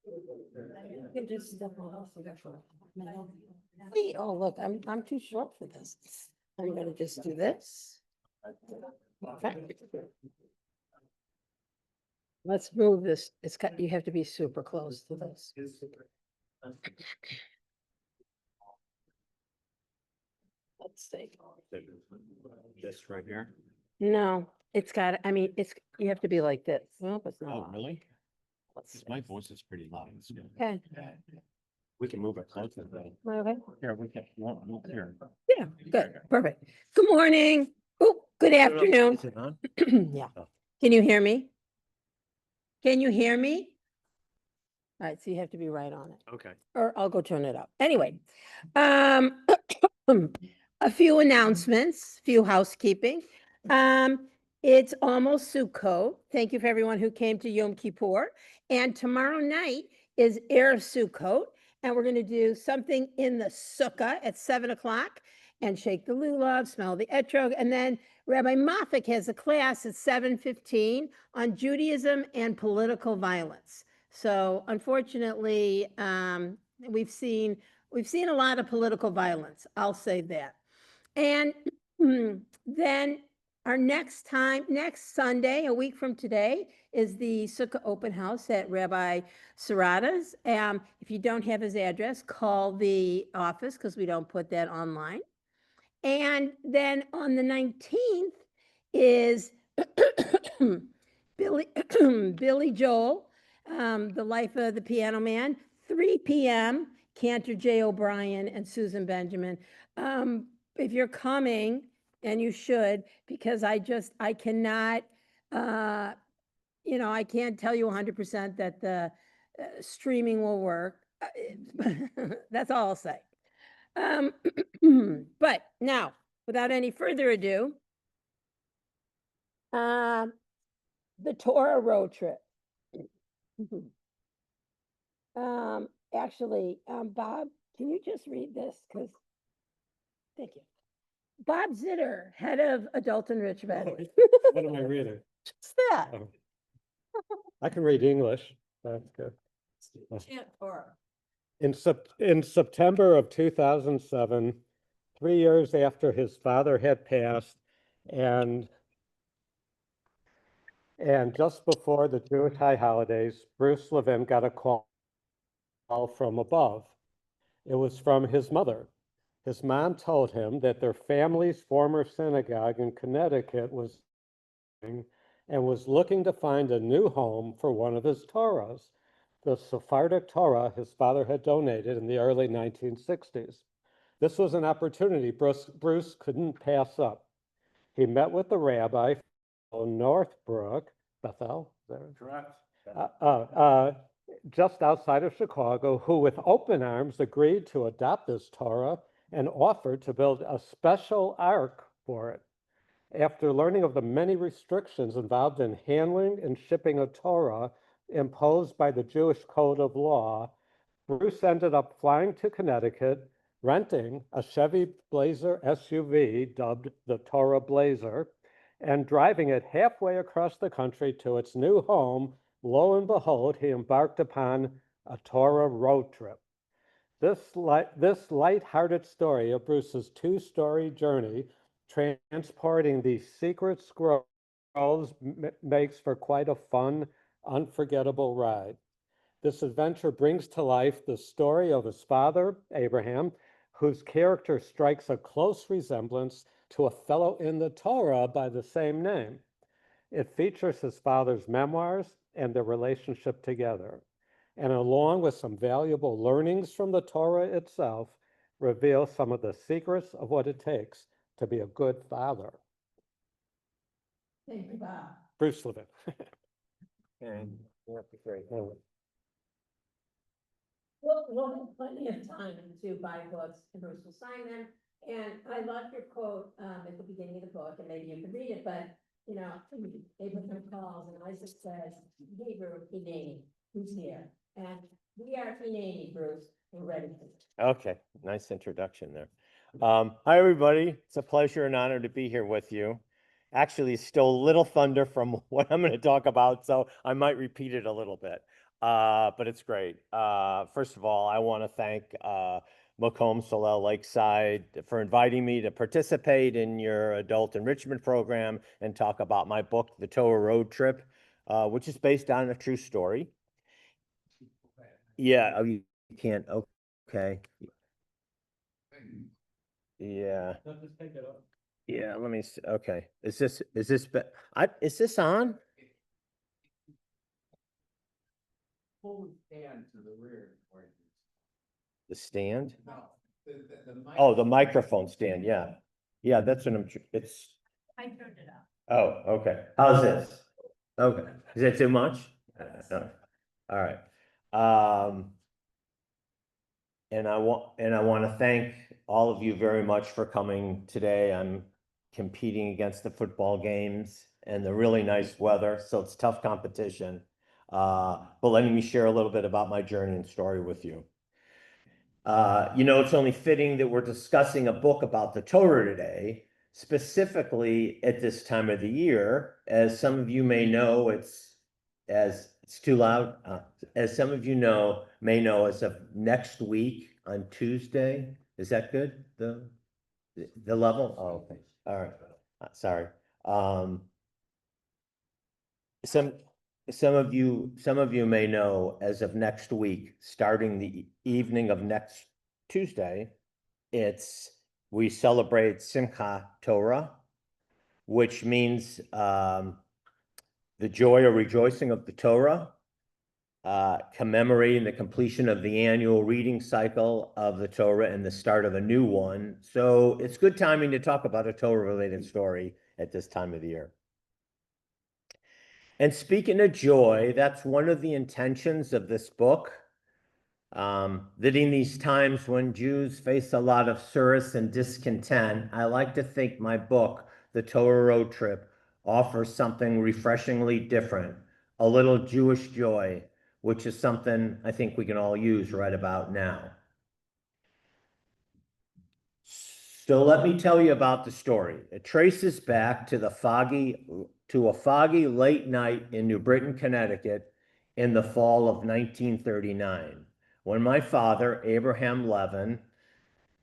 You can just step off for a minute. Wait, oh, look, I'm too short for this. I'm gonna just do this. Okay. Let's move this. It's got, you have to be super close to this. Let's see. This right here? No, it's got, I mean, it's, you have to be like this. Well, it's Oh, not. really? Let's see. My voice is pretty loud. Okay, We can move it closer though. okay. Here, we can, move here. Yeah, good, perfect. Good morning. Oh, good afternoon. Is it on? Yeah. Can you hear me? Can you hear me? All right, so you have to be right on it, Okay. or I'll go turn it up. Anyway, a few announcements, few housekeeping. It's almost Sukkot. Thank you for everyone who came to Yom Kippur. And tomorrow night is Erev Sukkot, and we're gonna do something in the sukkah at 7 o'clock and shake the lulav, smell the etrog, and then Rabbi Moffick has a class at 7:15 on Judaism and political violence. So unfortunately, we've seen a lot of political violence. I'll say that. And then our next Sunday, a week from today, is the Sukkah open house at Rabbi Sarada's. If you don't have his address, call the office because we don't put that online. And then on the 19th is Billy Joel, The Life of the Piano Man, 3 p.m., Cantor J. O'Brien and Susan Benjamin. If you're coming, and you should, because I cannot, I can't tell you 100% that the streaming will work. That's all I'll say. But now, without any further ado, the Torah road trip. Actually, Bob, can you just read this? Because, thank you. Bob Zitter, head of adult enrichment. What am I reading? What's that? Oh. I can read English. That's good. In September of 2007, 3 years after his father had passed, and just before the Jewish high holidays, Bruce Levin got a call from above. It was from his mother. His mom told him that their family's former synagogue in Connecticut was and was looking to find a new home for one of his Torahs, the Sephardic Torah his father had donated in the early 1960s. This was an opportunity Bruce couldn't pass up. He met with the rabbi from Northbrook, Bethel, is that right? Correct. Just outside of Chicago, who with open arms agreed to adopt this Torah and offered to build a special ark for it. After learning of the many restrictions involved in handling and shipping a Torah imposed by the Jewish Code of Law, Bruce ended up flying to Connecticut, renting a Chevy Blazer SUV dubbed the Torah Blazer, and driving it halfway across the country to its new home. Lo and behold, he embarked upon a Torah road trip. This light-hearted story of Bruce's two-story journey transporting these secret scrolls makes for quite a fun, unforgettable ride. This adventure brings to life the story of his father, Abraham, whose character strikes a close resemblance to a fellow in the Torah by the same name. It features his father's memoirs and their relationship together, and along with some valuable learnings from the Torah itself, reveals some of the secrets of what it takes to be a good father. Thank you, Bob. Bruce Levin. And we'll have to carry We'll have plenty of time to buy books, and Bruce will sign them. And I love your quote at the beginning of the book, and maybe you can read it, but Abraham calls and Isaac says, Hebrew, Hineni, who's here? And we are Hineni, Bruce, we're ready. Okay, nice introduction there. Hi, everybody. It's a pleasure and honor to be here with you. actually still a little thunder from what I'm going to talk about, so I might repeat it a little bit. But it's great. First of all, I want to thank Macomb Solel Lakeside for inviting me to participate in your adult enrichment program and talk about my book, The Torah Road Trip, which is based on a true story. Yeah, oh, you can't. Okay. Yeah. Yeah, let me see. Okay. Is this is this on? Pull the stand to the rear. The stand? No, Oh, the microphone stand, yeah. Yeah, that's what it's, I turned it up. oh, okay. How's this? Okay. Is that too much? No. All right. And I want to thank all of you very much for coming today. I'm competing against the football games and the really nice weather, so it's tough competition. But letting me share a little bit about my journey and story with you. It's only fitting that we're discussing a book about the Torah today, specifically at this time of the year. As some of you may know, it's too loud. As some of you may know, as of next week on Tuesday, is that good? The level? Oh, okay. All right. Sorry. Some of you may know, as of next week, starting the evening of next Tuesday, we celebrate Simchat Torah, which means the joy or rejoicing of the Torah, commemorating the completion of the annual reading cycle of the Torah and the start of a new one. So it's good timing to talk about a Torah-related story at this time of the year. And speaking of joy, that's one of the intentions of this book, that in these times when Jews face a lot of surus and discontent, I like to think my book, The Torah Road Trip, offers something refreshingly different, a little Jewish joy, which is something I think we can all use right about now. So let me tell you about the story. It traces back to a foggy late night in New Britain, Connecticut in the fall of 1939, when my father, Abraham Levin,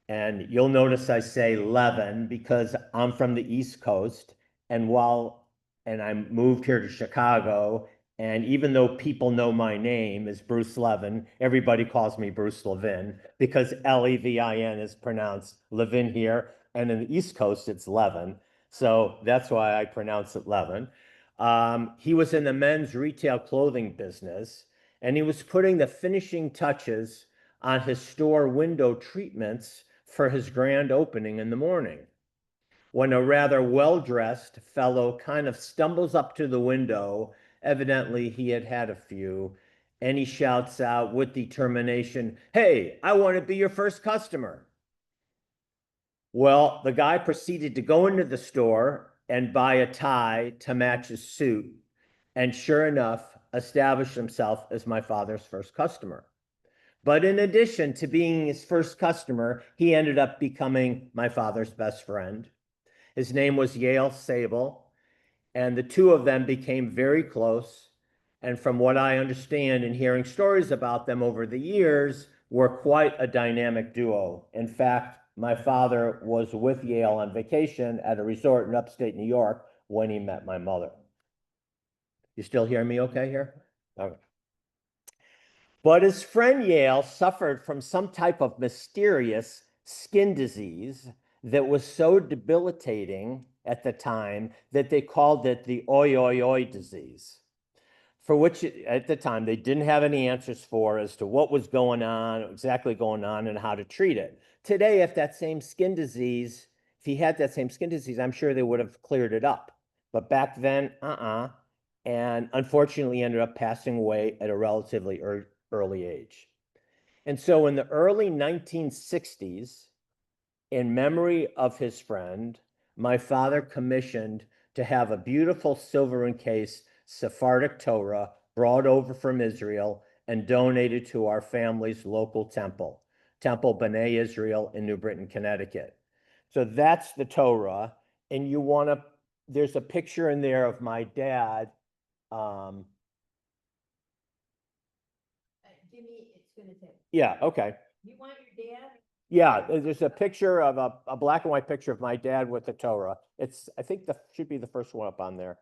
and you'll notice I say Levin because I'm from the East Coast, and I moved here to Chicago, and even though people know my name is Bruce Levin, everybody calls me Bruce Levin because Levin is pronounced Levin here, and in the East Coast it's Levin. So that's why I pronounce it Levin. He was in the men's retail clothing business, and he was putting the finishing touches on his store window treatments for his grand opening in the morning, when a rather well-dressed fellow kind of stumbles up to the window. Evidently, he had had a few, and he shouts out with determination, "Hey, I want to be your first customer." Well, the guy proceeded to go into the store and buy a tie to match his suit, and sure enough, established himself as my father's first customer. But in addition to being his first customer, he ended up becoming my father's best friend. His name was Yale Sable, and the two of them became very close. And from what I understand and hearing stories about them over the years, were quite a dynamic duo. In fact, my father was with Yale on vacation at a resort in upstate New York when he met my mother. You still hear me okay here? Okay. But his friend Yale suffered from some type of mysterious skin disease that was so debilitating at the time that they called it the oi oi oi disease, for which at the time they didn't have any answers for as to what was exactly going on and how to treat it. Today, if he had that same skin disease, I'm sure they would have cleared it up. But back then, and unfortunately ended up passing away at a relatively early age. And so in the early 1960s, in memory of his friend, my father commissioned to have a beautiful silver encased Sephardic Torah brought over from Israel and donated to our family's local temple, Temple B'nai Israel in New Britain, Connecticut. So that's the Torah, and you want to there's a picture in there of my dad. Jimmy, it's gonna take. Yeah, okay. You want your dad? Yeah, there's a picture of a black and white picture of my dad with the Torah. It's, I think should be the first one up on there.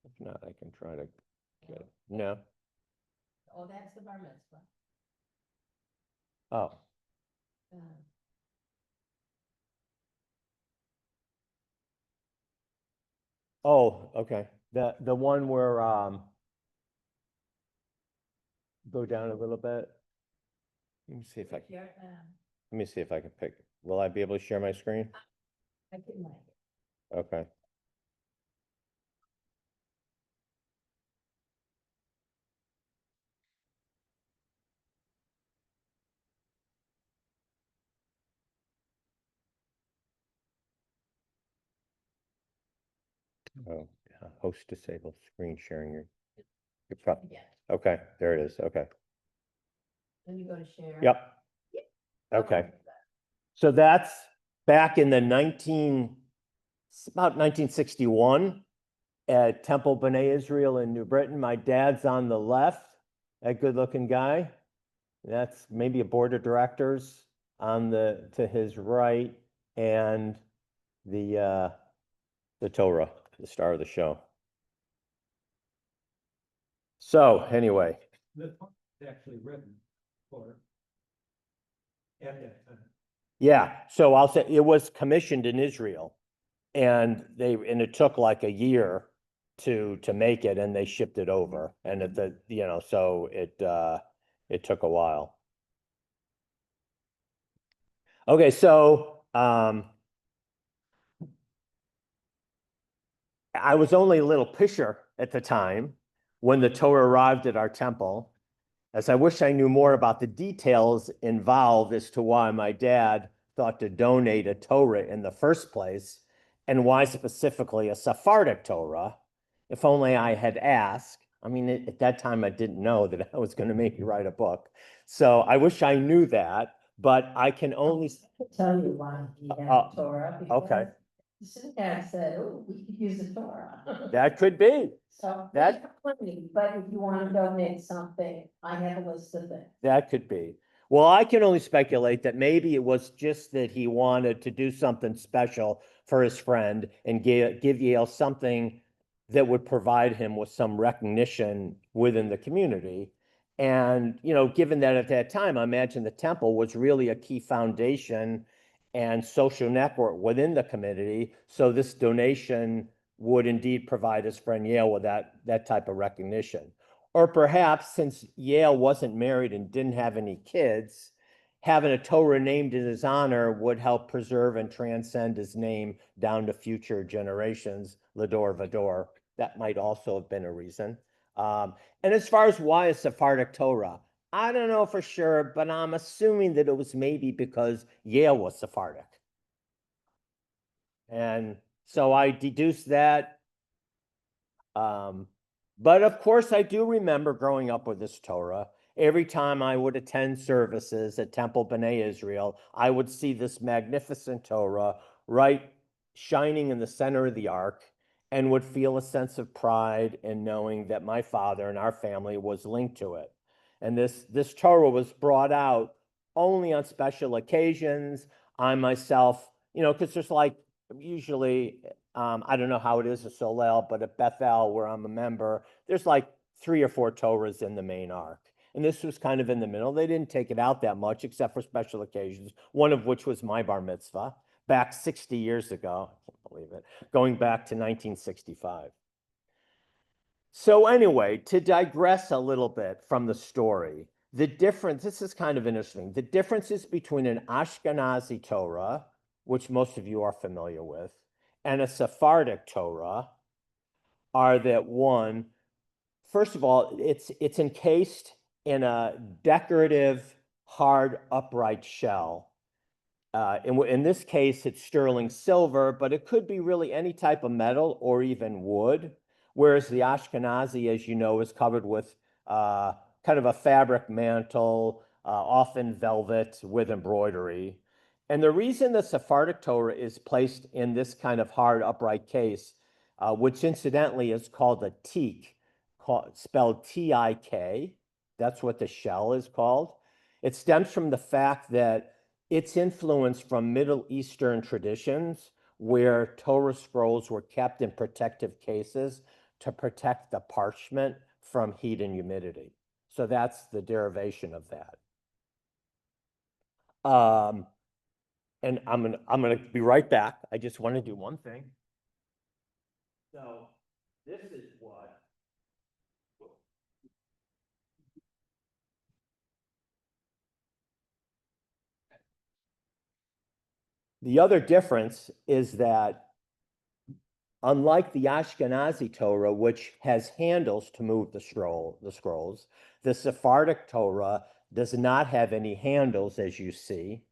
If not, I can try to get it. No. Oh, that's the bar mitzvah. Oh, Uh, oh, okay. The one where go down a little bit. Let me see if I can. yeah, Let me see if I can pick. Will I be able to share my screen? I can like it. Okay. Oh, yeah, host disabled screen sharing your Yeah, okay, there it is. Okay. then you go to share. Yep. Okay. So that's back in the about 1961 at Temple B'nai Israel in New Britain. My dad's on the left, that good looking guy. That's maybe a board of directors on to his right, and the Torah, the star of the show. So anyway, The book is actually written for at that time. yeah. So I'll say it was commissioned in Israel, and it took like a year to make it, and they shipped it over, and so it took a while. Okay, so I was only a little pisher at the time when the Torah arrived at our temple, as I wish I knew more about the details involved as to why my dad thought to donate a Torah in the first place, and why specifically a Sephardic Torah. If only I had asked. I mean, at that time, I didn't know that I was going to maybe write a book. So I wish I knew that, but I can only. Tell you why he had Uh, the Torah. okay. The synagogue said, oh, we could use the Torah. That could be. So, That- plenty, but if you want to donate something, I have a list of things. That could be. Well, I can only speculate that maybe it was just that he wanted to do something special for his friend and give Yale something that would provide him with some recognition within the community. And, given that at that time, I imagine the temple was really a key foundation and social network within the community. So this donation would indeed provide his friend Yale with that type of recognition. Or perhaps since Yale wasn't married and didn't have any kids, having a Torah named in his honor would help preserve and transcend his name down to future generations, Lador Vador. That might also have been a reason. And as far as why a Sephardic Torah, I don't know for sure, but I'm assuming that it was maybe because Yale was Sephardic. And so I deduced that. But of course, I do remember growing up with this Torah. Every time I would attend services at Temple B'nai Israel, I would see this magnificent Torah right shining in the center of the ark, and would feel a sense of pride in knowing that my father and our family was linked to it. And this Torah was brought out only on special occasions. I myself, because there's like usually, I don't know how it is at Solel, but at Bethel, where I'm a member, there's like 3 or 4 Torahs in the main ark. And this was kind of in the middle. They didn't take it out that much except for special occasions, one of which was my bar mitzvah back 60 years ago. I can't believe it. Going back to 1965. So anyway, to digress a little bit from the story, this is kind of interesting. The differences between an Ashkenazi Torah, which most of you are familiar with, and a Sephardic Torah are that one, first of all, it's encased in a decorative, hard, upright shell. In this case, it's sterling silver, but it could be really any type of metal or even wood. Whereas the Ashkenazi, as you know, is covered with kind of a fabric mantle, often velvet with embroidery. And the reason the Sephardic Torah is placed in this kind of hard upright case, which incidentally is called a teak, spelled T-I-K. That's what the shell is called. It stems from the fact that it's influenced from Middle Eastern traditions where Torah scrolls were kept in protective cases to protect the parchment from heat and humidity. So that's the derivation of that. And I'm gonna be right back. I just want to do one thing. So this is what the other difference is that unlike the Ashkenazi Torah, which has handles to move the scrolls, the Sephardic Torah does not have any handles, as you see.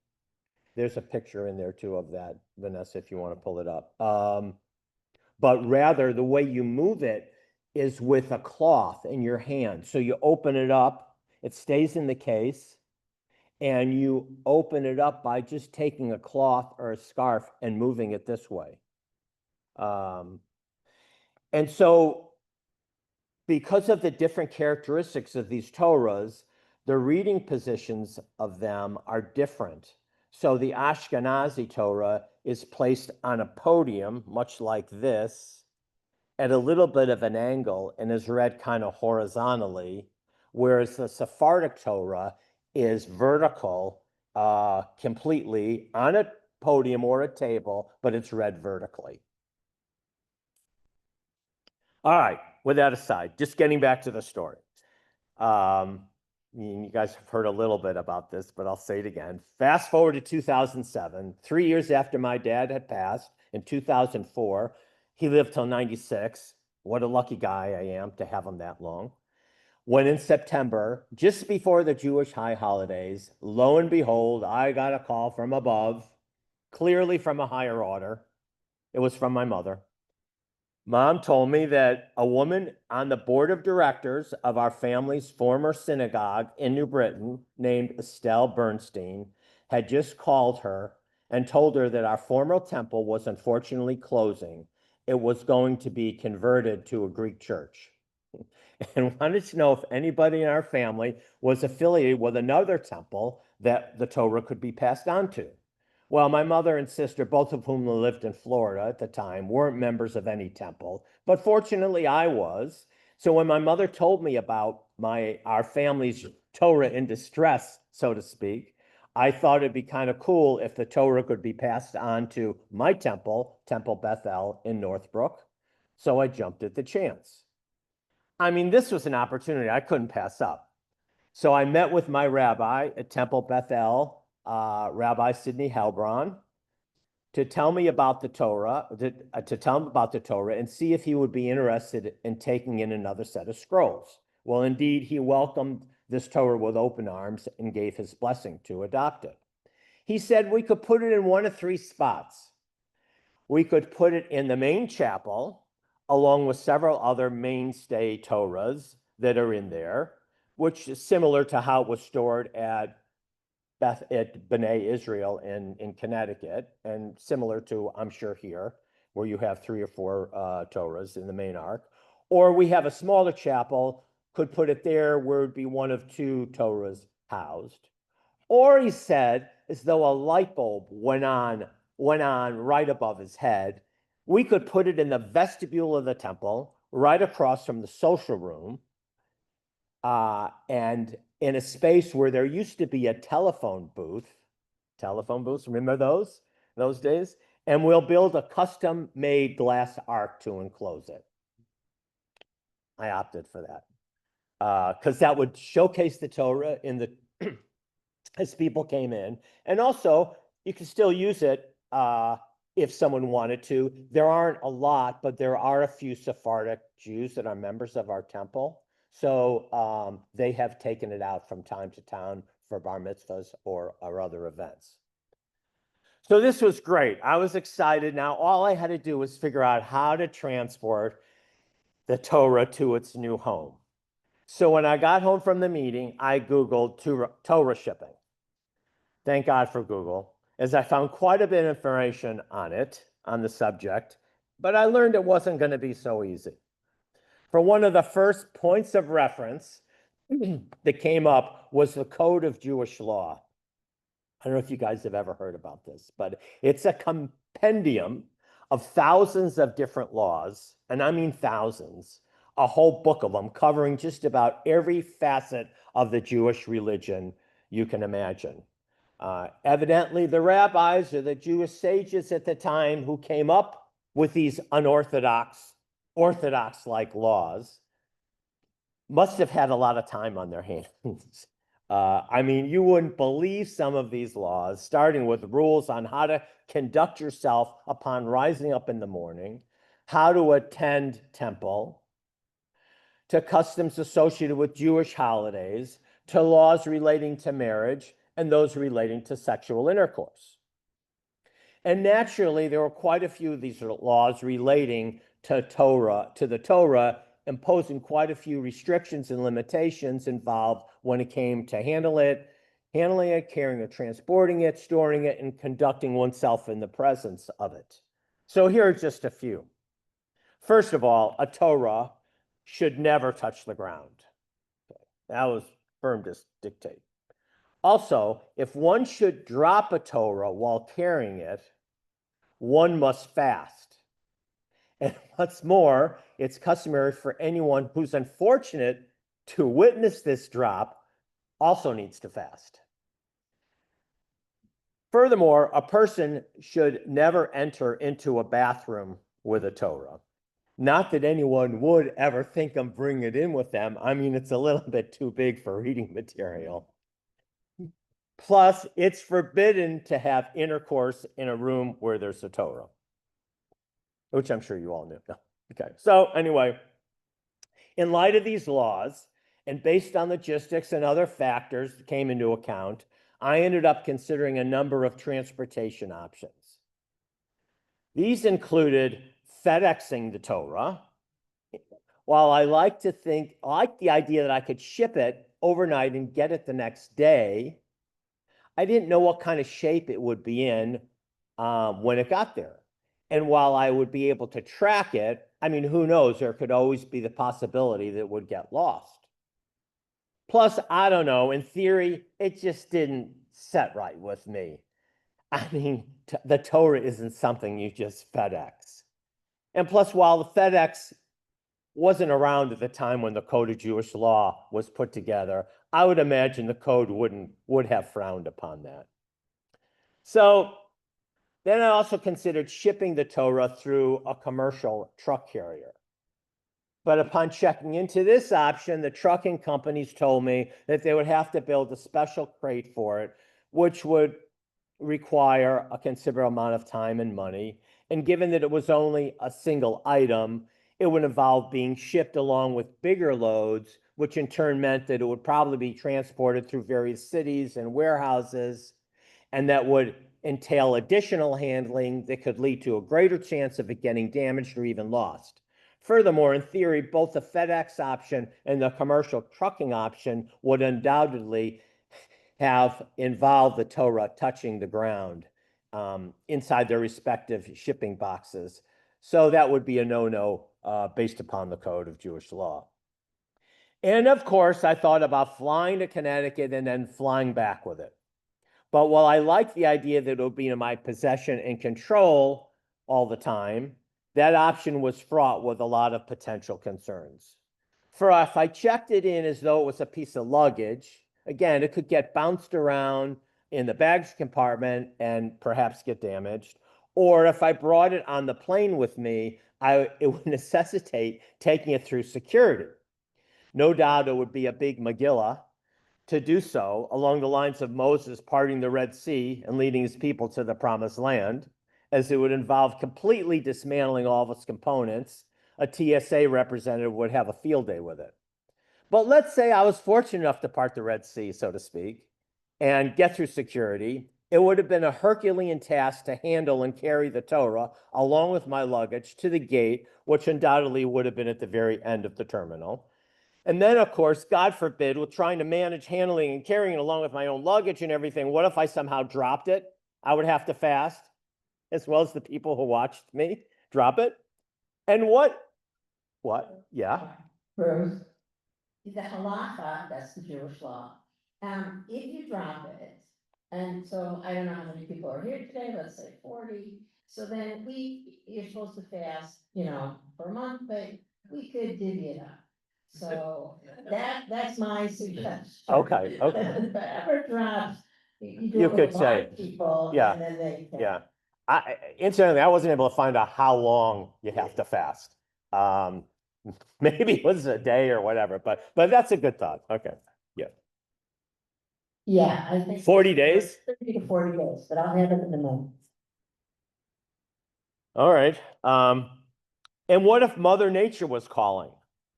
There's a picture in there too of that, Vanessa, if you want to pull it up. But rather the way you move it is with a cloth in your hand. So you open it up, it stays in the case, and you open it up by just taking a cloth or a scarf and moving it this way. And so because of the different characteristics of these Torahs, the reading positions of them are different. So the Ashkenazi Torah is placed on a podium, much like this, at a little bit of an angle and is read kind of horizontally, whereas the Sephardic Torah is vertical, completely on a podium or a table, but it's read vertically. All right, with that aside, just getting back to the story. You guys have heard a little bit about this, but I'll say it again. Fast forward to 2007, 3 years after my dad had passed in 2004. He lived till 96. What a lucky guy I am to have him that long. When in September, just before the Jewish high holidays, lo and behold, I got a call from above, clearly from a higher order. It was from my mother. Mom told me that a woman on the board of directors of our family's former synagogue in New Britain, named Estelle Bernstein, had just called her and told her that our former temple was unfortunately closing. It was going to be converted to a Greek church. And wanted to know if anybody in our family was affiliated with another temple that the Torah could be passed on to. Well, my mother and sister, both of whom lived in Florida at the time, weren't members of any temple, but fortunately I was. So when my mother told me about our family's Torah in distress, so to speak, I thought it'd be kind of cool if the Torah could be passed on to my temple, Temple Bethel in Northbrook. So I jumped at the chance. I mean, this was an opportunity I couldn't pass up. So I met with my rabbi at Temple Bethel, Rabbi Sidney Helbron, to tell me about the Torah, to tell him about the Torah and see if he would be interested in taking in another set of scrolls. Well, indeed, he welcomed this Torah with open arms and gave his blessing to adopt it. He said we could put it in one of three spots. We could put it in the main chapel, along with several other mainstay Torahs that are in there, which is similar to how it was stored at B'nai Israel in Connecticut, and similar to, I'm sure, here, where you have 3 or 4 Torahs in the main ark. Or we have a smaller chapel, could put it there where it would be one of 2 Torahs housed. Or he said, as though a light bulb went on right above his head, we could put it in the vestibule of the temple, right across from the social room, and in a space where there used to be a telephone booths, remember those days? And we'll build a custom-made glass ark to enclose it. I opted for that because that would showcase the Torah in the as people came in, and also you can still use it if someone wanted to. There aren't a lot, but there are a few Sephardic Jews that are members of our temple. So they have taken it out from time to time for bar mitzvahs or other events. So this was great. I was excited. Now all I had to do was figure out how to transport the Torah to its new home. So when I got home from the meeting, I Googled Torah shipping. Thank God for Google, as I found quite a bit of information on it, on the subject, but I learned it wasn't going to be so easy. For one of the first points of reference that came up was the Code of Jewish Law. I don't know if you guys have ever heard about this, but it's a compendium of thousands of different laws, and I mean thousands, a whole book of them covering just about every facet of the Jewish religion you can imagine. Evidently, the rabbis or the Jewish sages at the time who came up with these orthodox-like laws must have had a lot of time on their hands. I mean, you wouldn't believe some of these laws, starting with rules on how to conduct yourself upon rising up in the morning, how to attend temple, to customs associated with Jewish holidays, to laws relating to marriage, and those relating to sexual intercourse. And naturally, there were quite a few of these laws relating to the Torah, imposing quite a few restrictions and limitations involved when it came to handling it, carrying it, transporting it, storing it, and conducting oneself in the presence of it. So here are just a few. First of all, a Torah should never touch the ground. That was firm dictate. Also, if one should drop a Torah while carrying it, one must fast. And what's more, it's customary for anyone who's unfortunate to witness this drop also needs to fast. Furthermore, a person should never enter into a bathroom with a Torah. Not that anyone would ever think of bringing it in with them. I mean, it's a little bit too big for reading material. Plus, it's forbidden to have intercourse in a room where there's a Torah, which I'm sure you all knew. No. Okay, so anyway, in light of these laws, and based on logistics and other factors that came into account, I ended up considering a number of transportation options. These included FedExing the Torah. While I like the idea that I could ship it overnight and get it the next day, I didn't know what kind of shape it would be in when it got there. And while I would be able to track it, I mean, who knows, there could always be the possibility that it would get lost. Plus, I don't know, in theory, it just didn't set right with me. I mean, the Torah isn't something you just FedEx. And plus, while the FedEx wasn't around at the time when the Code of Jewish Law was put together, I would imagine the code would have frowned upon that. So then I also considered shipping the Torah through a commercial truck carrier. But upon checking into this option, the trucking companies told me that they would have to build a special crate for it, which would require a considerable amount of time and money. And given that it was only a single item, it would involve being shipped along with bigger loads, which in turn meant that it would probably be transported through various cities and warehouses, and that would entail additional handling that could lead to a greater chance of it getting damaged or even lost. Furthermore, in theory, both the FedEx option and the commercial trucking option would undoubtedly have involved the Torah touching the ground inside their respective shipping boxes. So that would be a no-no based upon the Code of Jewish Law. And of course, I thought about flying to Connecticut and then flying back with it. But while I like the idea that it would be in my possession and control all the time, that option was fraught with a lot of potential concerns. For if I checked it in as though it was a piece of luggage, again, it could get bounced around in the baggage compartment and perhaps get damaged. Or if I brought it on the plane with me, it would necessitate taking it through security. No doubt it would be a big Megillah to do so, along the lines of Moses parting the Red Sea and leading his people to the Promised Land, as it would involve completely dismantling all of its components. A TSA representative would have a field day with it. But let's say I was fortunate enough to part the Red Sea, so to speak, and get through security. It would have been a Herculean task to handle and carry the Torah along with my luggage to the gate, which undoubtedly would have been at the very end of the terminal. And then, of course, God forbid, with trying to manage handling and carrying it along with my own luggage and everything, what if I somehow dropped it? I would have to fast, as well as the people who watched me drop it. And what? Yeah. Bruce, the halacha, that's the Jewish law. If you drop it, and so I don't know how many people are here today, let's say 40. So then you're supposed to fast, for a month, but we could divvy it up. So that's my suggestion. Okay. Whatever drops, you do You it with could a lot say, of people, yeah, and then they. yeah. Incidentally, I wasn't able to find out how long you have to fast. Maybe it was a day or whatever, but that's a good thought. Okay. Yeah. Yeah, I think. 40 days? 30 to 40 days, but I'll have it in the month. All right. And what if Mother Nature was calling?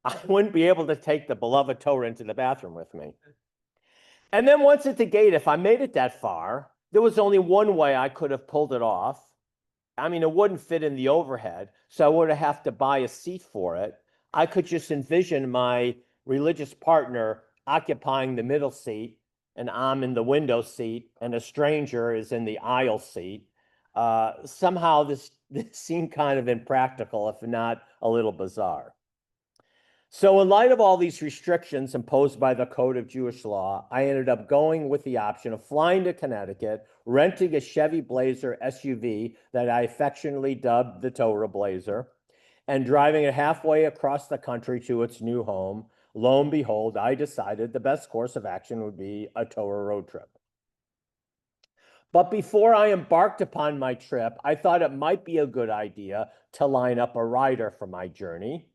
I wouldn't be able to take the beloved Torah into the bathroom with me. And then once at the gate, if I made it that far, there was only one way I could have pulled it off. I mean, it wouldn't fit in the overhead, so I would have to buy a seat for it. I could just envision my religious partner occupying the middle seat, and I'm in the window seat, and a stranger is in the aisle seat. Somehow this seemed kind of impractical, if not a little bizarre. So in light of all these restrictions imposed by the Code of Jewish Law, I ended up going with the option of flying to Connecticut, renting a Chevy Blazer SUV that I affectionately dubbed the Torah Blazer, and driving it halfway across the country to its new home. Lo and behold, I decided the best course of action would be a Torah road trip. But before I embarked upon my trip, I thought it might be a good idea to line up a rider for my journey.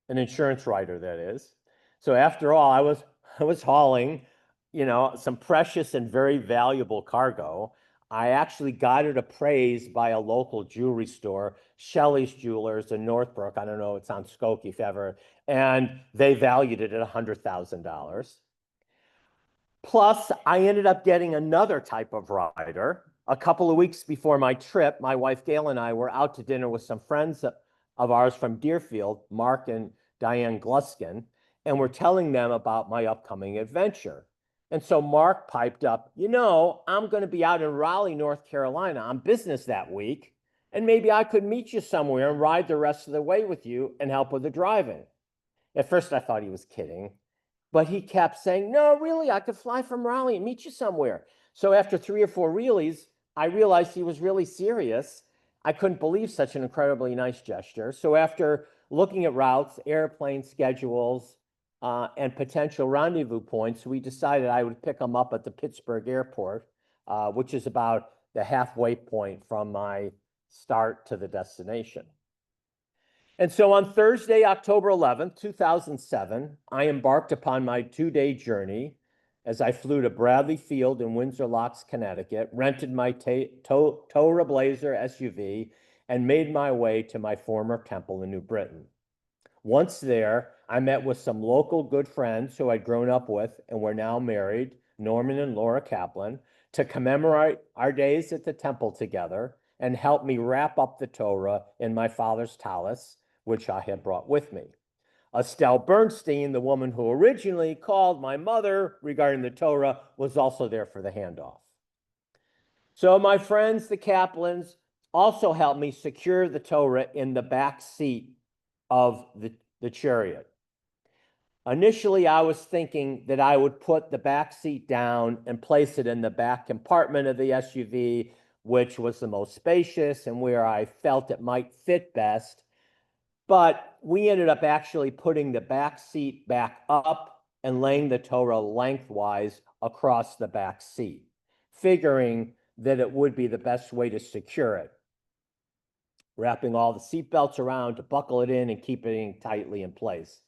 An insurance rider, that is. So after all, I was hauling, some precious and very valuable cargo. I actually got it appraised by a local jewelry store, Shelley's Jewelers in Northbrook. I don't know, it's on Skokie if ever, and they valued it at $100,000. Plus, I ended up getting another type of rider. A couple of weeks before my trip, my wife Gail and I were out to dinner with some friends of ours from Deerfield, Mark and Diane Gluskin, and we're telling them about my upcoming adventure. And so Mark piped up, I'm going to be out in Raleigh, North Carolina on business that week, and maybe I could meet you somewhere and ride the rest of the way with you and help with the driving. At first, I thought he was kidding. But he kept saying, no, really, I could fly from Raleigh and meet you somewhere. So after 3 or 4 realies, I realized he was really serious. I couldn't believe such an incredibly nice gesture. So after looking at routes, airplane schedules, and potential rendezvous points, we decided I would pick him up at the Pittsburgh airport, which is about the halfway point from my start to the destination. And so on Thursday, October 11th, 2007, I embarked upon my 2-day journey as I flew to Bradley Field in Windsor Locks, Connecticut, rented my Torah Blazer SUV, and made my way to my former temple in New Britain. Once there, I met with some local good friends who I'd grown up with and were now married, Norman and Laura Kaplan, to commemorate our days at the temple together and help me wrap up the Torah in my father's tallis, which I had brought with me. Estelle Bernstein, the woman who originally called my mother regarding the Torah, was also there for the handoff. So my friends, the Kaplans, also helped me secure the Torah in the back seat of the chariot. Initially, I was thinking that I would put the back seat down and place it in the back compartment of the SUV, which was the most spacious and where I felt it might fit best. But we ended up actually putting the back seat back up and laying the Torah lengthwise across the back seat, figuring that it would be the best way to secure it, wrapping all the seat belts around to buckle it in and keep it tightly in place.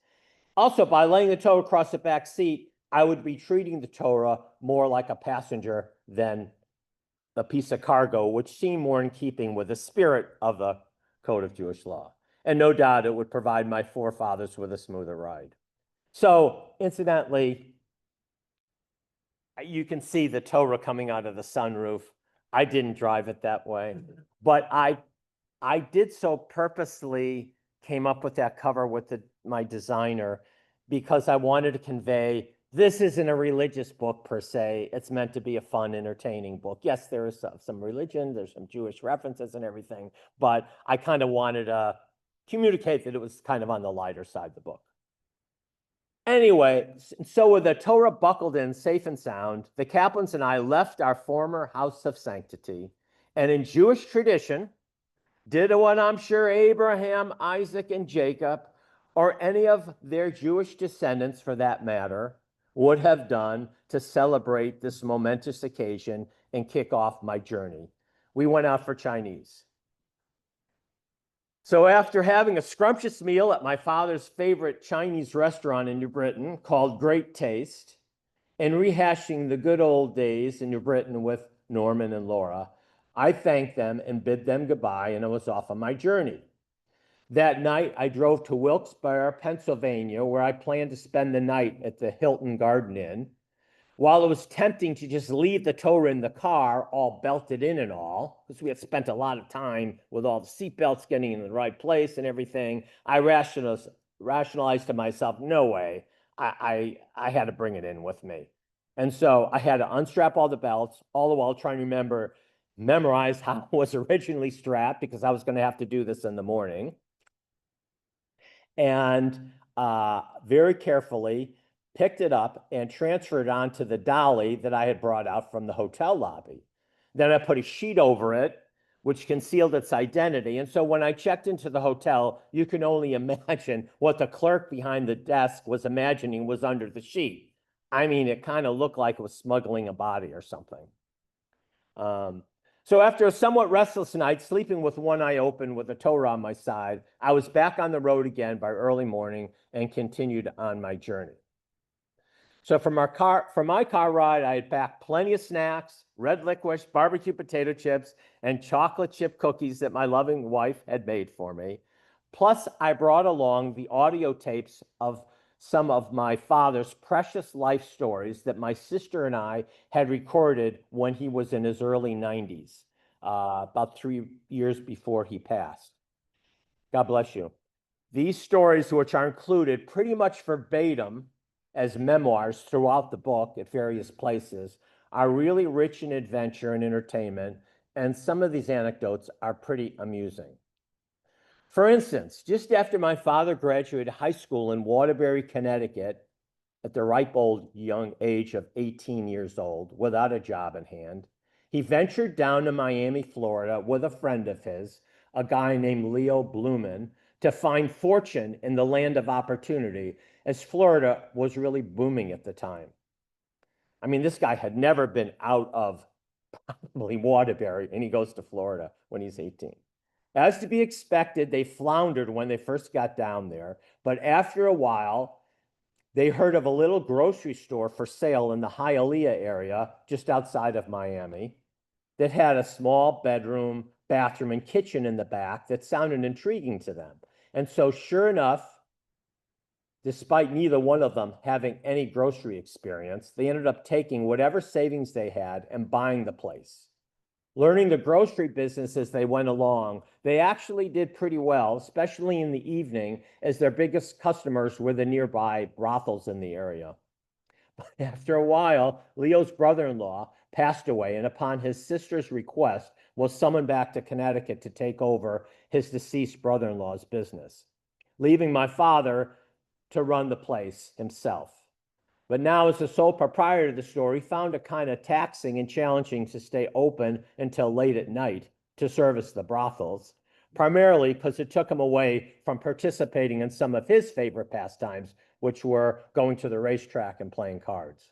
Also, by laying the Torah across the back seat, I would be treating the Torah more like a passenger than a piece of cargo, which seemed more in keeping with the spirit of the Code of Jewish Law. And no doubt it would provide my forefathers with a smoother ride. So, incidentally, you can see the Torah coming out of the sunroof. I didn't drive it that way, but I did so purposely, came up with that cover with my designer, because I wanted to convey this isn't a religious book per se. It's meant to be a fun, entertaining book. Yes, there is some religion, there's some Jewish references and everything, but I kind of wanted to communicate that it was kind of on the lighter side of the book. Anyway, so with the Torah buckled in safe and sound, the Kaplans and I left our former house of sanctity, and in Jewish tradition, did what I'm sure Abraham, Isaac, and Jacob, or any of their Jewish descendants for that matter, would have done to celebrate this momentous occasion and kick off my journey. We went out for Chinese. So after having a scrumptious meal at my father's favorite Chinese restaurant in New Britain called Great Taste, and rehashing the good old days in New Britain with Norman and Laura, I thanked them and bid them goodbye, and I was off on my journey. That night, I drove to Wilkes-Barre, Pennsylvania, where I planned to spend the night at the Hilton Garden Inn. While it was tempting to just leave the Torah in the car, all belted in and all, because we had spent a lot of time with all the seatbelts getting in the right place and everything, I rationalized to myself, no way, I had to bring it in with me. And so I had to unstrap all the belts, all the while trying to memorize how it was originally strapped, because I was going to have to do this in the morning. And very carefully picked it up and transferred it onto the dolly that I had brought out from the hotel lobby. Then I put a sheet over it, which concealed its identity. And so when I checked into the hotel, you can only imagine what the clerk behind the desk was imagining was under the sheet. I mean, it kind of looked like it was smuggling a body or something. So after a somewhat restless night, sleeping with one eye open with the Torah on my side, I was back on the road again by early morning and continued on my journey. So for my car ride, I had packed plenty of snacks, red licorice, barbecue potato chips, and chocolate chip cookies that my loving wife had made for me. Plus, I brought along the audio tapes of some of my father's precious life stories that my sister and I had recorded when he was in his early 90s, about 3 years before he passed. God bless you. These stories, which are included pretty much verbatim as memoirs throughout the book at various places, are really rich in adventure and entertainment, and some of these anecdotes are pretty amusing. For instance, just after my father graduated high school in Waterbury, Connecticut, at the ripe old young age of 18 years old, without a job in hand, he ventured down to Miami, Florida, with a friend of his, a guy named Leo Blumen, to find fortune in the land of opportunity, as Florida was really booming at the time. I mean, this guy had never been out of probably Waterbury, and he goes to Florida when he's 18. As to be expected, they floundered when they first got down there, but after a while, they heard of a little grocery store for sale in the Hialeah area, just outside of Miami, that had a small bedroom, bathroom, and kitchen in the back that sounded intriguing to them. And so, sure enough, despite neither one of them having any grocery experience, they ended up taking whatever savings they had and buying the place. Learning the grocery business as they went along, they actually did pretty well, especially in the evening, as their biggest customers were the nearby brothels in the area. But after a while, Leo's brother-in-law passed away, and upon his sister's request, was summoned back to Connecticut to take over his deceased brother-in-law's business, leaving my father to run the place himself. But now, as the sole proprietor of the store, he found it kind of taxing and challenging to stay open until late at night to service the brothels, primarily because it took him away from participating in some of his favorite pastimes, which were going to the racetrack and playing cards.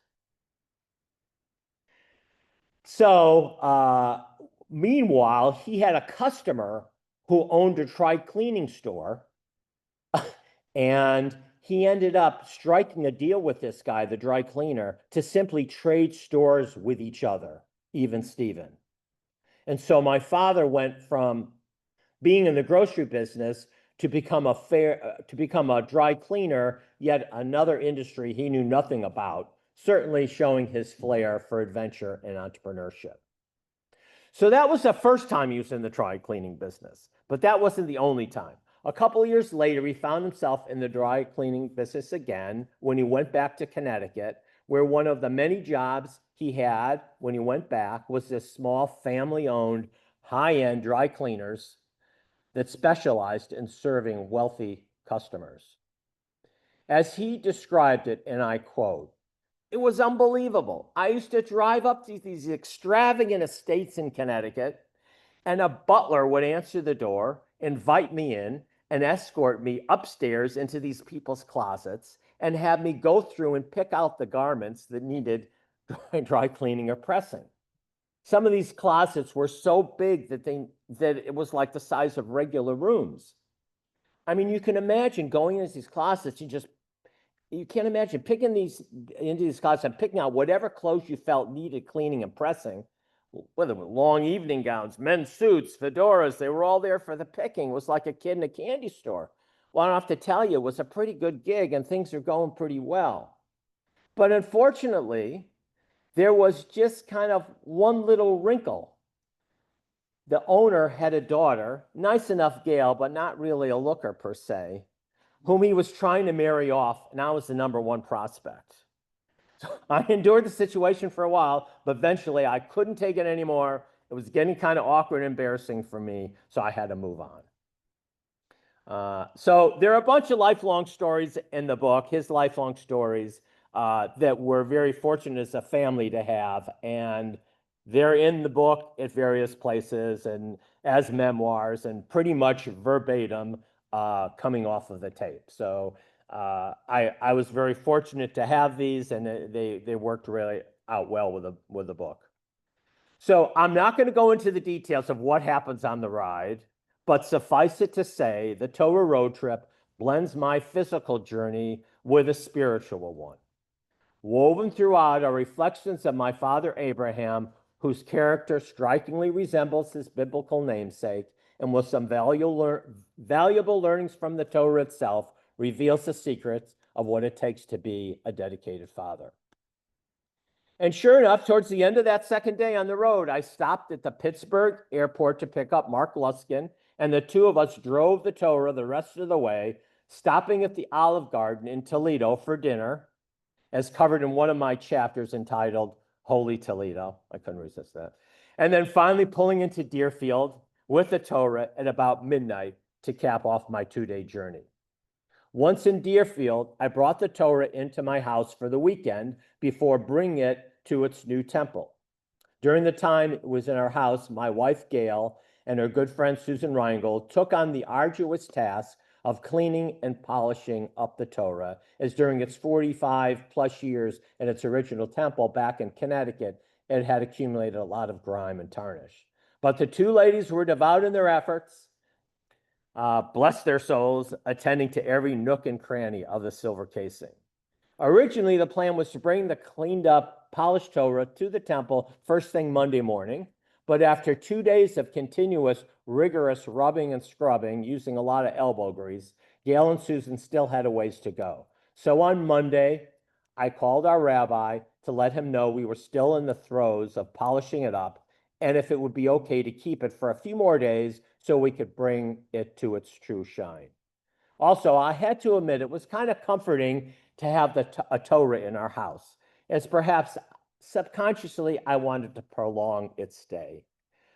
So, meanwhile, he had a customer who owned a dry cleaning store, and he ended up striking a deal with this guy, the dry cleaner, to simply trade stores with each other, even Steven. And so my father went from being in the grocery business to become a dry cleaner, yet another industry he knew nothing about, certainly showing his flair for adventure and entrepreneurship. So that was the first time he was in the dry cleaning business, but that wasn't the only time. A couple of years later, he found himself in the dry cleaning business again when he went back to Connecticut, where one of the many jobs he had when he went back was this small family-owned high-end dry cleaners that specialized in serving wealthy customers. As he described it, and I quote, "It was unbelievable. I used to drive up to these extravagant estates in Connecticut, and a butler would answer the door, invite me in, and escort me upstairs into these people's closets and have me go through and pick out the garments that needed dry cleaning or pressing. Some of these closets were so big that it was like the size of regular rooms. I mean, you can imagine going into these closets and you can't imagine picking into these closets and picking out whatever clothes you felt needed cleaning and pressing, whether it was long evening gowns, men's suits, fedoras, they were all there for the picking. It was like a kid in a candy store. Well, I don't have to tell you, it was a pretty good gig and things are going pretty well. But unfortunately, there was just kind of one little wrinkle. The owner had a daughter, nice enough gal, but not really a looker per se, whom he was trying to marry off, and I was the number one prospect. So I endured the situation for a while, but eventually I couldn't take it anymore. It was getting kind of awkward and embarrassing for me, so I had to move on. So there are a bunch of lifelong stories in the book, his lifelong stories, that we're very fortunate as a family to have. And they're in the book at various places and as memoirs and pretty much verbatim coming off of the tape. So I was very fortunate to have these, and they worked really out well with the book. So I'm not going to go into the details of what happens on the ride, but suffice it to say, the Torah road trip blends my physical journey with a spiritual one. Woven throughout are reflections of my father Abraham, whose character strikingly resembles his biblical namesake, and with some valuable learnings from the Torah itself, reveals the secrets of what it takes to be a dedicated father. And sure enough, towards the end of that second day on the road, I stopped at the Pittsburgh airport to pick up Mark Luskin, and the two of us drove the Torah the rest of the way, stopping at the Olive Garden in Toledo for dinner, as covered in one of my chapters entitled Holy Toledo. I couldn't resist that. And then finally pulling into Deerfield with the Torah at about midnight to cap off my 2-day journey. Once in Deerfield, I brought the Torah into my house for the weekend before bringing it to its new temple. During the time it was in our house, my wife Gail and her good friend Susan Reingold took on the arduous task of cleaning and polishing up the Torah, as during its 45 plus years in its original temple back in Connecticut, it had accumulated a lot of grime and tarnish. But the two ladies were devout in their efforts, bless their souls, attending to every nook and cranny of the silver casing. Originally, the plan was to bring the cleaned up, polished Torah to the temple first thing Monday morning, but after 2 days of continuous, rigorous rubbing and scrubbing, using a lot of elbow grease, Gail and Susan still had a ways to go. So on Monday, I called our rabbi to let him know we were still in the throes of polishing it up, and if it would be okay to keep it for a few more days so we could bring it to its true shine. Also, I had to admit it was kind of comforting to have a Torah in our house, as perhaps subconsciously I wanted to prolong its stay.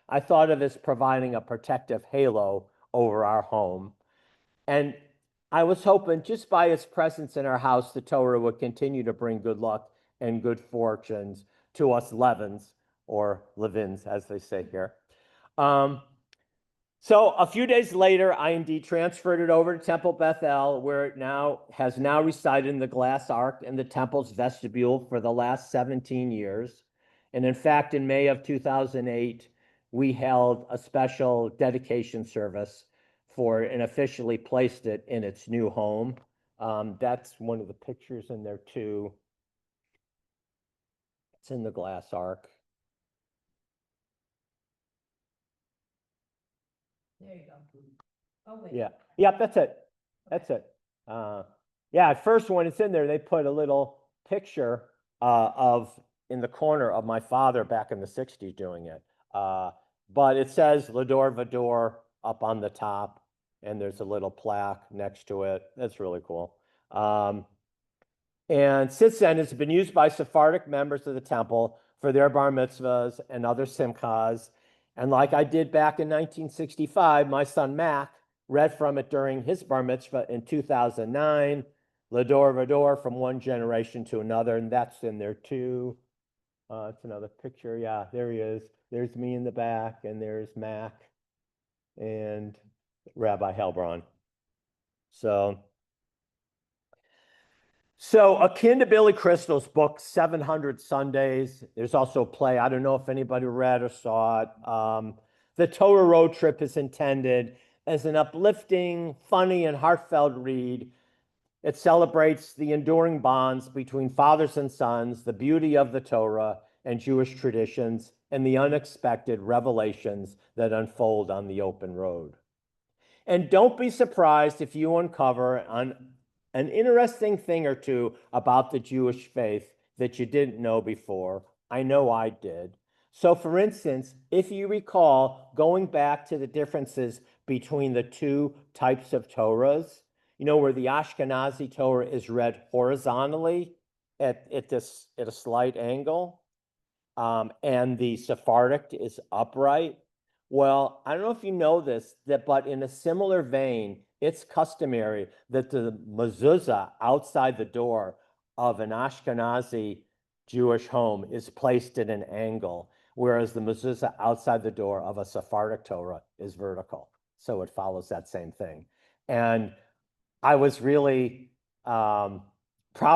I thought of it as providing a protective halo over our home, and I was hoping just by its presence in our house, the Torah would continue to bring good luck and good fortunes to us Levins, or Levins, as they say here. So a few days later, I indeed transferred it over to Temple Bethel, where it has resided in the glass ark in the temple's vestibule for the last 17 years. And in fact, in May of 2008, we held a special dedication service for it and officially placed it in its new home. That's one of the pictures in there too. It's in the glass ark. There you go. Oh, wait. Yeah. Yep, that's it. That's it. Yeah, at first when it's in there, they put a little picture of in the corner of my father back in the 60s doing it. But it says Lador Vador up on the top. and there's a little plaque next to it. That's really cool. And since then, it's been used by Sephardic members of the temple for their bar mitzvahs and other simchas. And like I did back in 1965, my son Mac read from it during his bar mitzvah in 2009, Lador Vador, from one generation to another, and that's in there too. It's another picture. Yeah, there he is. There's me in the back, and there's Mac and Rabbi Helbron. So akin to Billy Crystal's book, 700 Sundays, there's also a play. I don't know if anybody read or saw it. The Torah Road Trip is intended as an uplifting, funny, and heartfelt read. It celebrates the enduring bonds between fathers and sons, the beauty of the Torah and Jewish traditions, and the unexpected revelations that unfold on the open road. And don't be surprised if you uncover an interesting thing or two about the Jewish faith that you didn't know before. I know I did. So for instance, if you recall, going back to the differences between the two types of Torahs, where the Ashkenazi Torah is read horizontally at a slight angle, and the Sephardic is upright. Well, I don't know if you know this, but in a similar vein, it's customary that the mezuzah outside the door of an Ashkenazi Jewish home is placed at an angle, whereas the mezuzah outside the door of a Sephardic Torah is vertical. So it follows that same thing. And I was really proud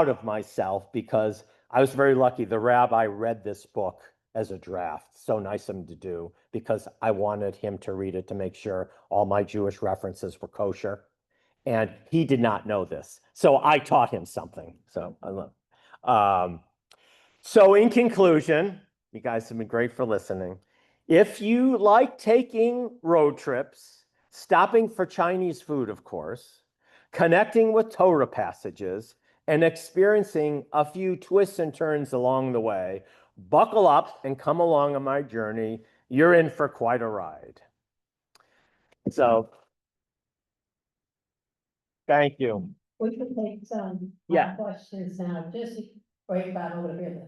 of myself because I was very lucky. The rabbi read this book as a draft. So nice of him to do, because I wanted him to read it to make sure all my Jewish references were kosher. And he did not know this. So I taught him something. So in conclusion, you guys have been great for listening. If you like taking road trips, stopping for Chinese food, of course, connecting with Torah passages, and experiencing a few twists and turns along the way, buckle up and come along on my journey. You're in for quite a ride. So, thank you. We can take some Yeah. questions now, just right about over here.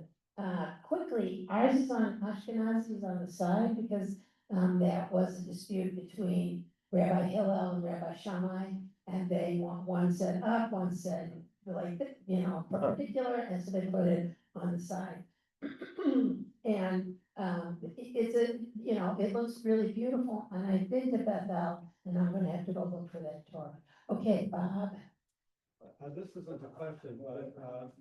Quickly, ours is on Ashkenazi is on the side because that was a dispute between Rabbi Hillel and Rabbi Shammai, and they one said up, one said like perpendicular, and so they put it on the side. And it's it looks really beautiful, and I've been to Bethel, and I'm gonna have to go look for that Torah. Okay, Bob. This isn't a question, but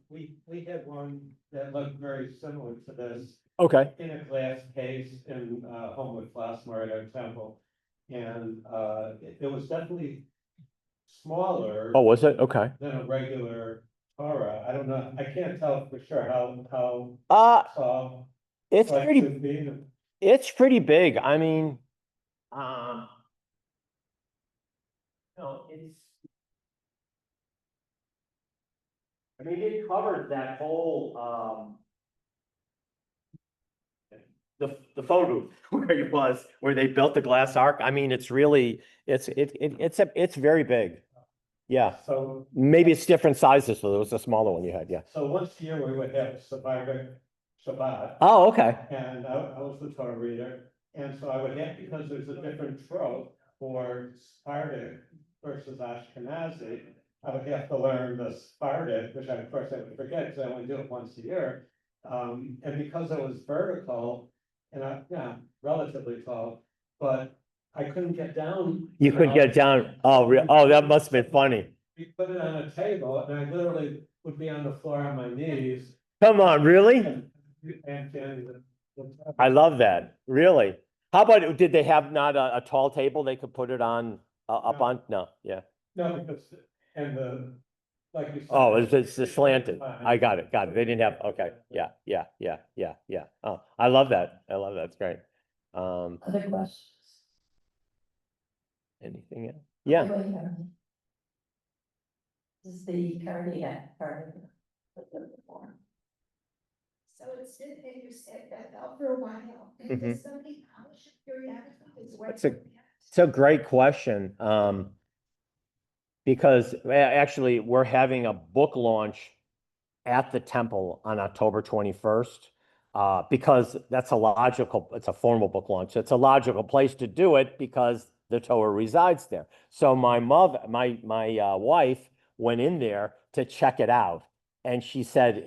we had one that looked very similar to this Okay. in a glass case in Homewood Flossmore Temple. And it was definitely smaller. Oh, was it? Okay. Than a regular Torah. I don't know. I can't tell for sure how tall. It's like, pretty. should be. It's pretty big. I mean, it's. I mean, it covered that whole the phone booth where it was, where they built the glass ark. I mean, it's really it's very big. Yeah. So maybe it's different sizes. So there was a smaller one you had. Yeah. So once a year we would have Sephardic Shabbat. Oh, okay. And I was the Torah reader. And so I would have, because there's a different trope for Sephardic versus Ashkenazi, I would have to learn the Sephardic, which of course I would forget because I only do it once a year. And because it was vertical and relatively tall, but I couldn't get down. You couldn't get down. Oh, that must have been funny. We put it on a table and I literally would be on the floor on my knees. Come on, really? And I love that. Really? How about, did they have not a tall table they could put it on up on? No, yeah. No, because, like you said. Oh, it's slanted. I got it. They didn't have, okay. Yeah. Oh, I love that. It's great. Other questions? Anything else? Yeah. This is the cardiac part of the form. So it's been, you said that for a while, and somebody published periodically. It's a great question. because actually we're having a book launch at the temple on October 21st. Because it's a formal book launch. So it's a logical place to do it because the Torah resides there. So my wife went in there to check it out. And she said,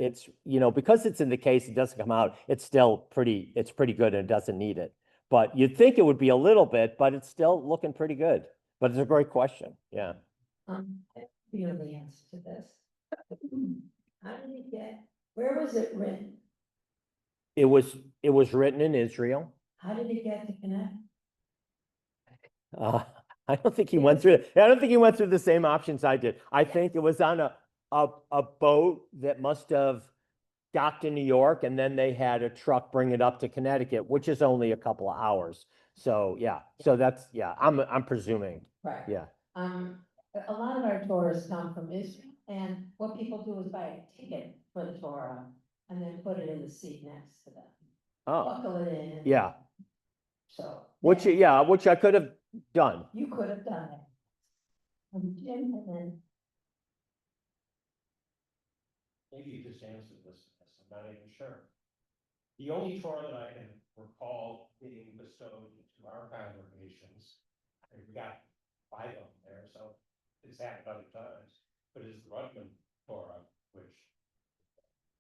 because it's in the case, it doesn't come out. It's pretty good and it doesn't need it. But you'd think it would be a little bit, but it's still looking pretty good. But it's a great question. Yeah. I feel the answer to this. Where was it written? It was written in Israel. How did it get to Connecticut? I don't think he went through it. I don't think he went through the same options I did. I think it was on a boat that must have docked in New York, and then they had a truck bring it up to Connecticut, which is only a couple of hours. So yeah, I'm presuming. Right. Yeah. A lot of our tours come from Israel, and what people do is buy a ticket for the Torah and then put it in the seat next to them. Oh, Buckle it in. yeah. So. Which I could have done. You could have done it. Jim, and then. Maybe you just answered this, I'm not even sure. The only Torah that I can recall being bestowed to our congregations, and we got 5 of them there, so it's happened other times, but is the Rutland Torah, which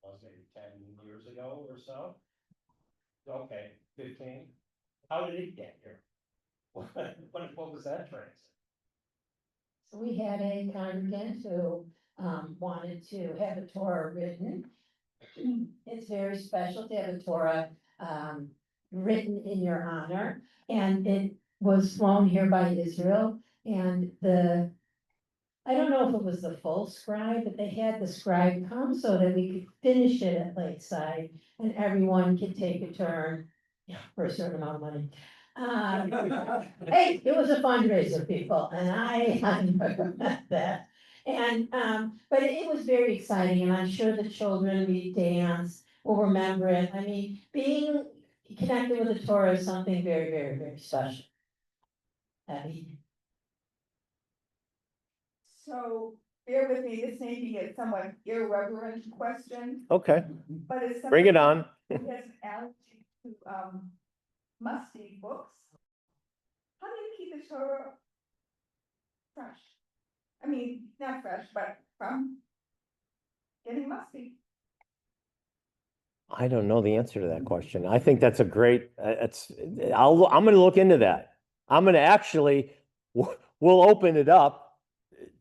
was maybe 10 years ago or so. Okay, 15. How did it get here? What was that transit? So we had a congregant who wanted to have a Torah written. It's very special to have a Torah written in your honor, and it was flown here by Israel. And I don't know if it was the full scribe, but they had the scribe come so that we could finish it at Lakeside, and everyone could take a turn for a certain amount of money. Hey, it was a fundraiser, people, and I recommend that. And, but it was very exciting, and I'm sure the children, we dance, will remember it. I mean, being connected with the Torah is something very, very, very special. So bear with me, this may be a somewhat irreverent question, Okay, but as bring it someone on. who has an allergy to musty books, how do you keep the Torah fresh? I mean, not fresh, but from getting musty. I don't know the answer to that question. I think that's a great, I'm gonna look into that. I'm gonna actually, we'll open it up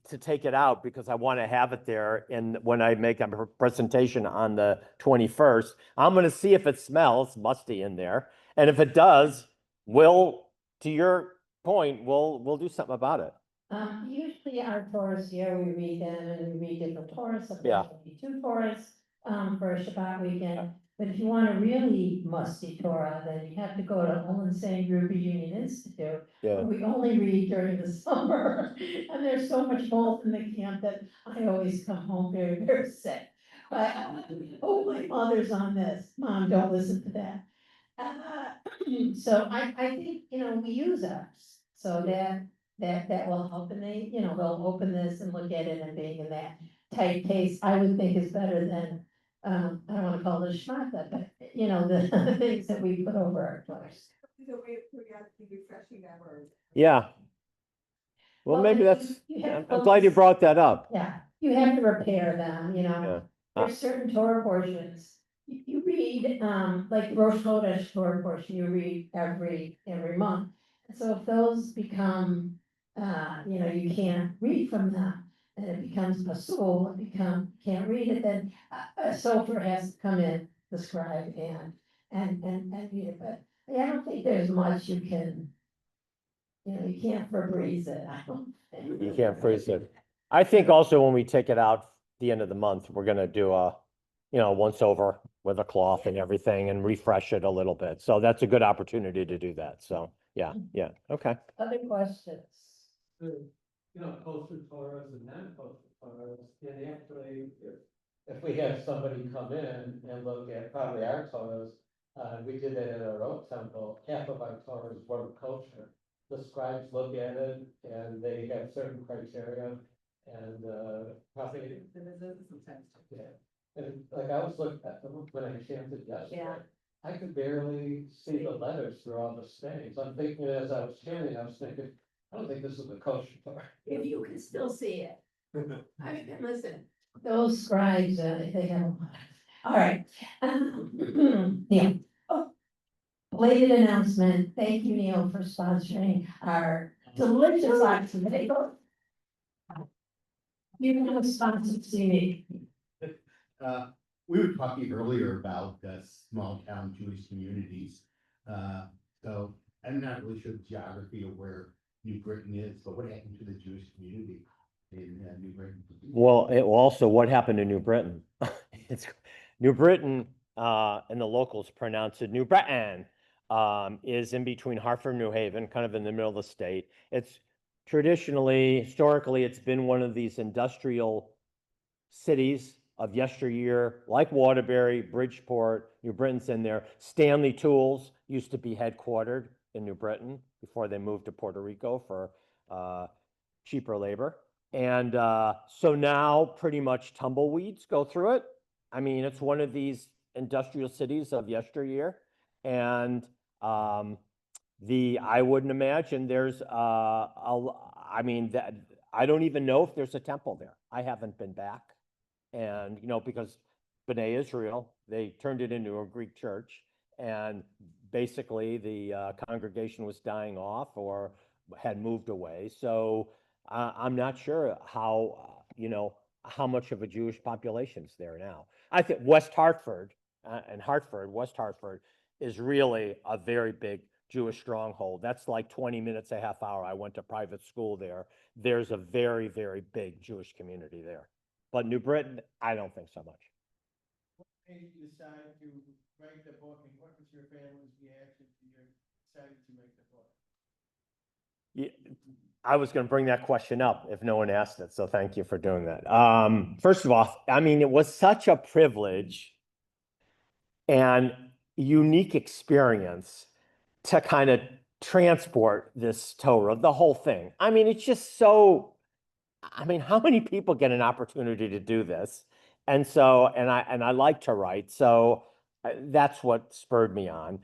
to take it out because I want to have it there. And when I make a presentation on the 21st, I'm gonna see if it smells musty in there. And if it does, to your point, we'll do something about it. Usually our Torahs here, we read them and we read different Torahs, Yeah. sometimes we do 2 Torahs, for a Shabbat weekend. But if you want a really musty Torah, then you have to go to Olin Sand Group Union Institute. Yeah. Where we only read during the summer, and there's so much mold in the camp that I always come home very, very sick. But, oh, my mother's on this, Mom, don't listen to that. So I think, we use ours, so that will help, and they, they'll open this and look at it, and being in that tight case, I would think is better than, I don't wanna call it a schmata, but, the things that we put over our doors. Is a way of periodically refreshing them or? Yeah. Well, maybe and that's, you have I'm glad you brought that up. Yeah, you have to repair them, Yeah. There's certain Torah portions, you read, like Rosh Chodesh Torah portion, you read every month. So if those become, you can't read from them, and it becomes a soul, can't read it, then a sofer has to come in, the scribe, and read it, but I don't think there's much you can, you can't Febreze it, I don't think. You can't freeze it. I think also when we take it out the end of the month, we're gonna do a, once over with a cloth and everything and refresh it a little bit. So that's a good opportunity to do that. So, yeah, okay. Other questions? Kosher Torahs and non-kosher Torahs, and actually, if we have somebody come in and look at probably our Torahs, we did that at our old temple, half of our Torahs weren't kosher. The scribes look at it and they have certain criteria, And probably, yeah. And like I was looking at them when I jammed it yesterday. I could barely see the letters through all the stains. I'm thinking as I was chanting, I was thinking, I don't think this is the kosher Torah. If you can still see it. I mean, listen, those scribes, they have. All right. Neil. Oh, belated announcement. Thank you, Neil, for sponsoring our delicious activity. You have sponsored CD. We were talking earlier about small town Jewish communities. So I'm not really sure the geography of where New Britain is, but what happened to the Jewish community in New Britain? Well, also what happened in New Britain? It's New Britain, and the locals pronounce it New Britain, is in between Hartford and New Haven, kind of in the middle of the state. It's traditionally, historically, it's been one of these industrial cities of yesteryear, like Waterbury, Bridgeport. New Britain's in there. Stanley Tools used to be headquartered in New Britain before they moved to Puerto Rico for cheaper labor. And so now pretty much tumbleweeds go through it. I mean, it's one of these industrial cities of yesteryear. And I wouldn't imagine there's I mean, that I don't even know if there's a temple there. I haven't been back. And, because B'nai Israel, they turned it into a Greek church, and basically the congregation was dying off or had moved away. So I'm not sure how, how much of a Jewish population's there now. I think West Hartford West Hartford is really a very big Jewish stronghold. That's like 20 minutes, a half hour. I went to private school there. There's a very, very big Jewish community there. But New Britain, I don't think so much. What made you decide to write the book, and what was your family's reaction to your deciding to make the book? I was going to bring that question up if no one asked it, so thank you for doing that. First of all, I mean, it was such a privilege and unique experience to kind of transport this Torah, the whole thing. I mean, it's just so, I mean, how many people get an opportunity to do this? And so, and I like to write, so that's what spurred me on.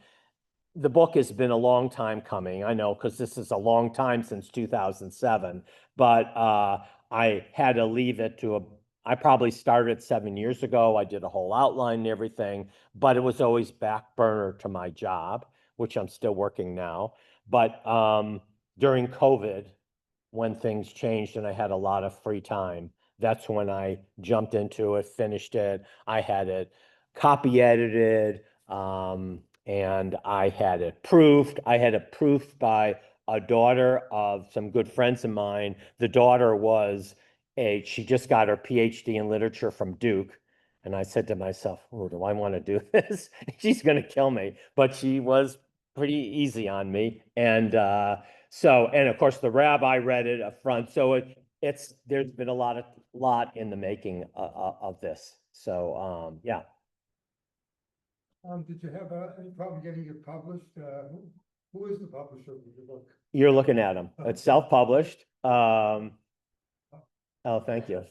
The book has been a long time coming, I know, because this is a long time since 2007, but I had to leave it to I probably started 7 years ago. I did a whole outline and everything, but it was always back burner to my job, which I'm still working now. But during COVID, when things changed and I had a lot of free time, that's when I jumped into it, finished it. I had it copy edited, and I had it proofed. I had it proofed by a daughter of some good friends of mine. The daughter she just got her PhD in literature from Duke. And I said to myself, oh, do I want to do this? She's going to kill me. But she was pretty easy on me. And and of course the rabbi read it up front. So there's been a lot in the making of this. So yeah. Did you have any problem getting it published? Who is the publisher of your book? You're looking at them. It's self-published. Oh, thank you.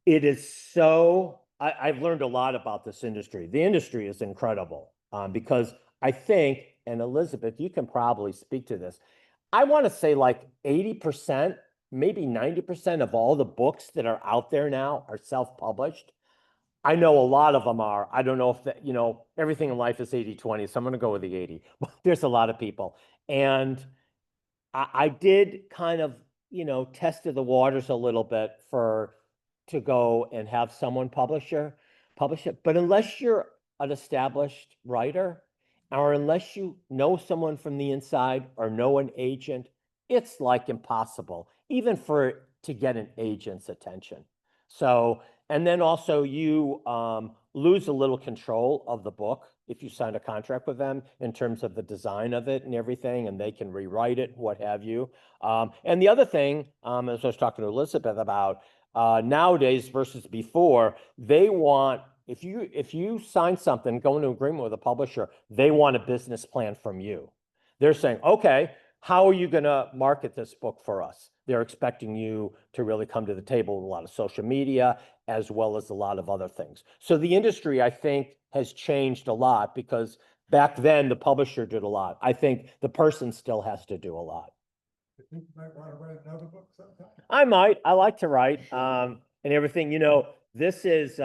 It is so, I've learned a lot about this industry. The industry is incredible because I think, and Elizabeth, you can probably speak to this. I want to say like 80%, maybe 90% of all the books that are out there now are self-published. I know a lot of them are. I don't know if that, everything in life is 80-20, so I'm going to go with the 80. But there's a lot of people. And I did kind of, tested the waters a little bit to go and have someone publish it. But unless you're an established writer, or unless you know someone from the inside or know an agent, it's like impossible, even to get an agent's attention. So, and then also you lose a little control of the book if you sign a contract with them in terms of the design of it and everything, and they can rewrite it, what have you. And the other thing, as I was talking to Elizabeth about, nowadays versus before, they want, if you sign something, go into agreement with a publisher, they want a business plan from you. They're saying, okay, how are you going to market this book for us? they're expecting you to really come to the table with a lot of social media as well as a lot of other things. So the industry, I think, has changed a lot because back then the publisher did a lot. I think the person still has to do a lot. You think you might want to write another book sometime? I might. I like to write and everything. You know, this is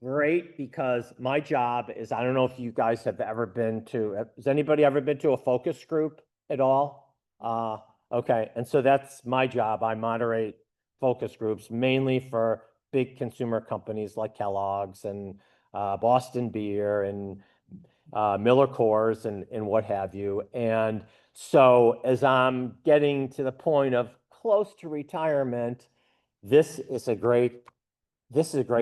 great because my job is, I don't know if you guys have ever been to, has anybody ever been to a focus group at all? Okay, and so that's my job. I moderate focus groups mainly for big consumer companies like Kellogg's and Boston Beer and Miller Coors and what have you. And so as I'm getting to the point of close to retirement, this is a great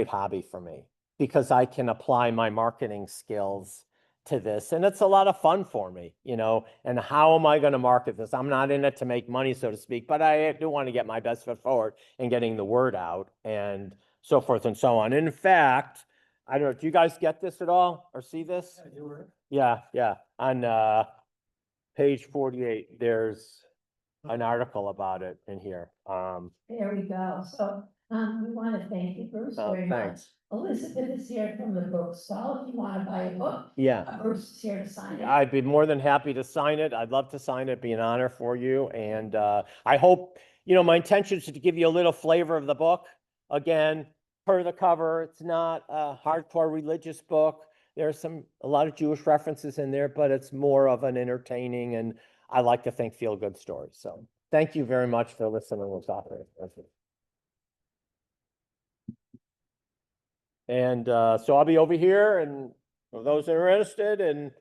hobby for me because I can apply my marketing skills to this. And it's a lot of fun for me, you know, and how am I going to market this? I'm not in it to make money, so to speak, but I do want to get my best foot forward in getting the word out and so forth and so on. And in fact, I don't know, do you guys get this at all or see this? Yeah, yeah. On page 48, there's an article about it in here. There we go. So, we want to thank you, Bruce, very much. Thanks. Elizabeth is here from the bookstall. If you want to buy a book, Yeah. Bruce is here to sign it. I'd be more than happy to sign it. I'd love to sign it. It'd be an honor for you. And I hope, you know, my intention is to give you a little flavor of the book. Again, per the cover, it's not a hardcore religious book. There's a lot of Jewish references in there, but it's more of an entertaining and I like to think feel good story. So thank you very much for listening to this author. And so I'll be over here and for those that are interested and